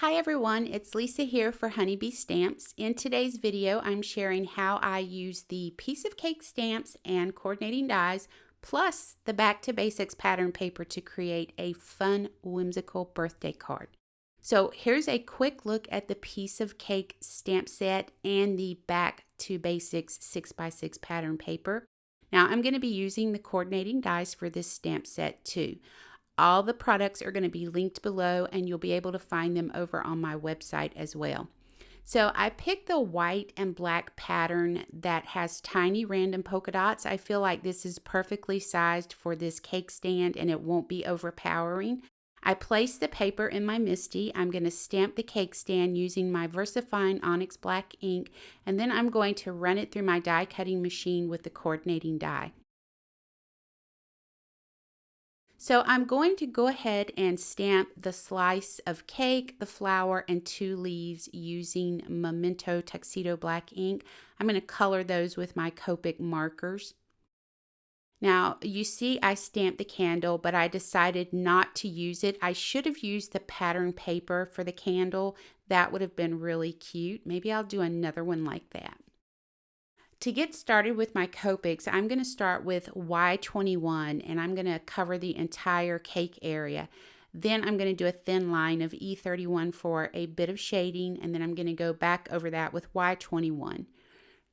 Hi everyone, it's Lisa here for Honeybee Stamps. In today's video, I'm sharing how I use the piece of cake stamps and coordinating dies, plus the Back to Basics pattern paper to create a fun, whimsical birthday card. So here's a quick look at the piece of cake stamp set and the Back to Basics 6x6 pattern paper. Now I'm going to be using the coordinating dies for this stamp set too. All the products are going to be linked below and you'll be able to find them over on my website as well. So I picked the white and black pattern that has tiny random polka dots. I feel like this is perfectly sized for this cake stand and it won't be overpowering. I placed the paper in my MISTI. I'm going to stamp the cake stand using my Versafine Onyx black ink, and then I'm going to run it through my die cutting machine with the coordinating die. So I'm going to go ahead and stamp the slice of cake, the flower, and 2 leaves using Memento Tuxedo black ink. I'm going to color those with my Copic markers. Now you see I stamped the candle, but I decided not to use it. I should have used the pattern paper for the candle. That would have been really cute. Maybe I'll do another one like that. To get started with my Copics, I'm going to start with Y21 and I'm going to cover the entire cake area. Then I'm going to do a thin line of E31 for a bit of shading, and then I'm going to go back over that with Y21.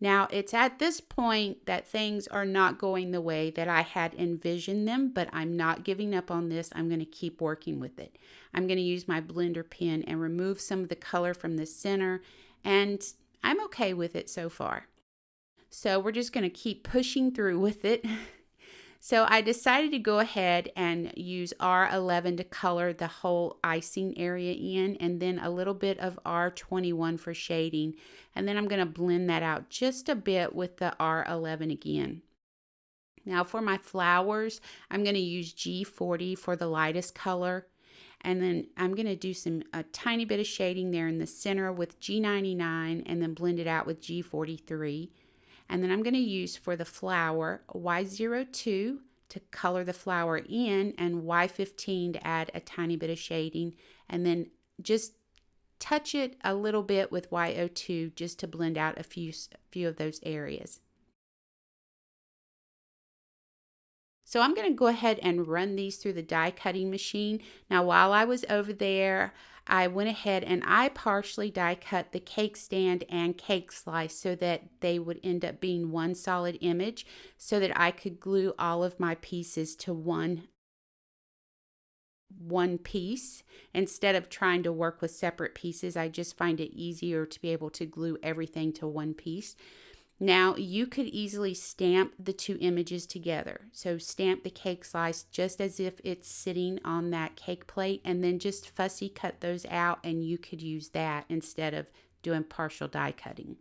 Now it's at this point that things are not going the way that I had envisioned them, but I'm not giving up on this. I'm going to keep working with it. I'm going to use my blender pen and remove some of the color from the center, and I'm okay with it so far. So we're just going to keep pushing through with it. So I decided to go ahead and use R11 to color the whole icing area in, and then a little bit of R21 for shading. And then I'm going to blend that out just a bit with the R11 again. Now for my flowers, I'm going to use G40 for the lightest color. And then I'm going to do a tiny bit of shading there in the center with G99 and then blend it out with G43. And then I'm going to use for the flower Y02 to color the flower in, and Y15 to add a tiny bit of shading, and then just touch it a little bit with Y02 just to blend out a few of those areas. So I'm going to go ahead and run these through the die cutting machine. Now while I was over there, I went ahead and I partially die cut the cake stand and cake slice so that they would end up being one solid image, so that I could glue all of my pieces to one piece. Instead of trying to work with separate pieces, I just find it easier to be able to glue everything to one piece. Now you could easily stamp the 2 images together. So stamp the cake slice just as if it's sitting on that cake plate, and then just fussy cut those out, and you could use that instead of doing partial die cutting.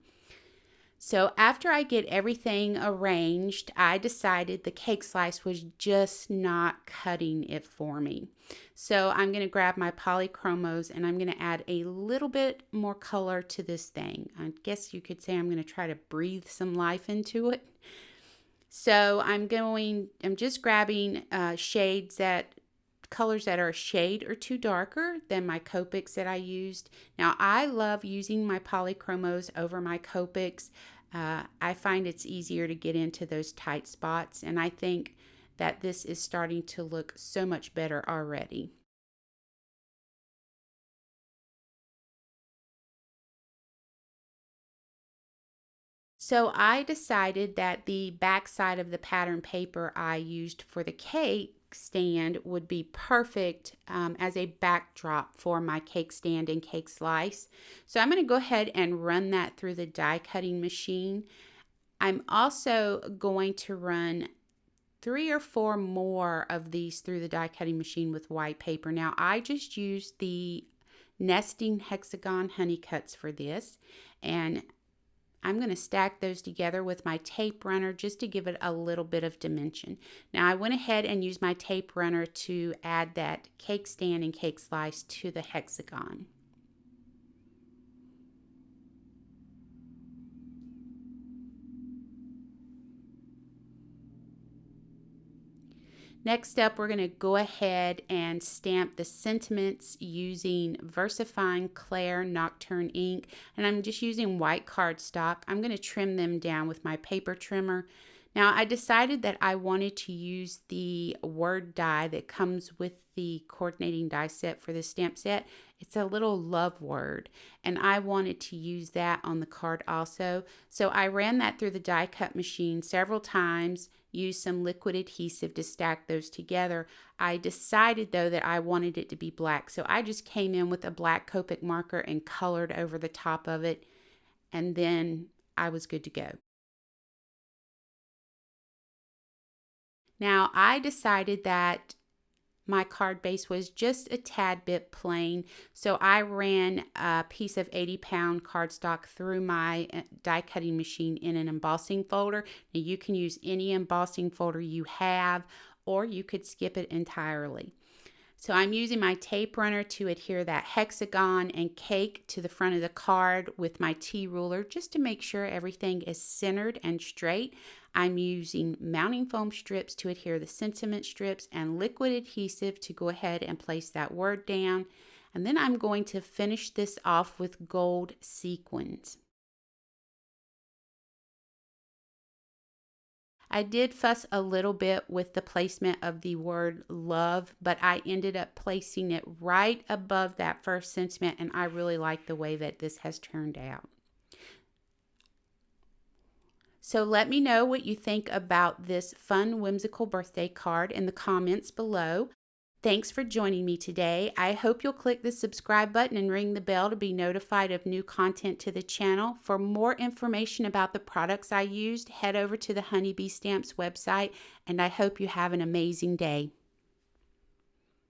So after I get everything arranged, I decided the cake slice was just not cutting it for me. So I'm going to grab my polychromos and I'm going to add a little bit more color to this thing. I guess you could say I'm going to try to breathe some life into it. So I'm just grabbing colors that are a shade or 2 darker than my Copics that I used. Now I love using my polychromos over my Copics. I find it's easier to get into those tight spots, and I think that this is starting to look so much better already. So I decided that the back side of the pattern paper I used for the cake stand would be perfect as a backdrop for my cake stand and cake slice. So I'm going to go ahead and run that through the die cutting machine. I'm also going to run 3 or 4 more of these through the die cutting machine with white paper. Now I just used the nesting hexagon honey cuts for this, and I'm going to stack those together with my tape runner just to give it a little bit of dimension. Now I went ahead and used my tape runner to add that cake stand and cake slice to the hexagon. Next up, we're going to go ahead and stamp the sentiments using Versafine Clair Nocturne ink. And I'm just using white cardstock. I'm going to trim them down with my paper trimmer. Now, I decided that I wanted to use the word die that comes with the coordinating die set for this stamp set. It's a little love word, and I wanted to use that on the card also. So I ran that through the die cut machine several times, used some liquid adhesive to stack those together. I decided though that I wanted it to be black, so I just came in with a black Copic marker and colored over the top of it, and then I was good to go. Now, I decided that my card base was just a tad bit plain, so I ran a piece of 80-pound cardstock through my die cutting machine in an embossing folder. Now, you can use any embossing folder you have, or you could skip it entirely. So I'm using my tape runner to adhere that hexagon and cake to the front of the card with my T-ruler just to make sure everything is centered and straight. I'm using mounting foam strips to adhere the sentiment strips and liquid adhesive to go ahead and place that word down. And then I'm going to finish this off with gold sequins. I did fuss a little bit with the placement of the word love, but I ended up placing it right above that first sentiment, and I really like the way that this has turned out. So let me know what you think about this fun, whimsical birthday card in the comments below. Thanks for joining me today. I hope you'll click the subscribe button and ring the bell to be notified of new content to the channel. For more information about the products I used, head over to the Honeybee Stamps website, and I hope you have an amazing day.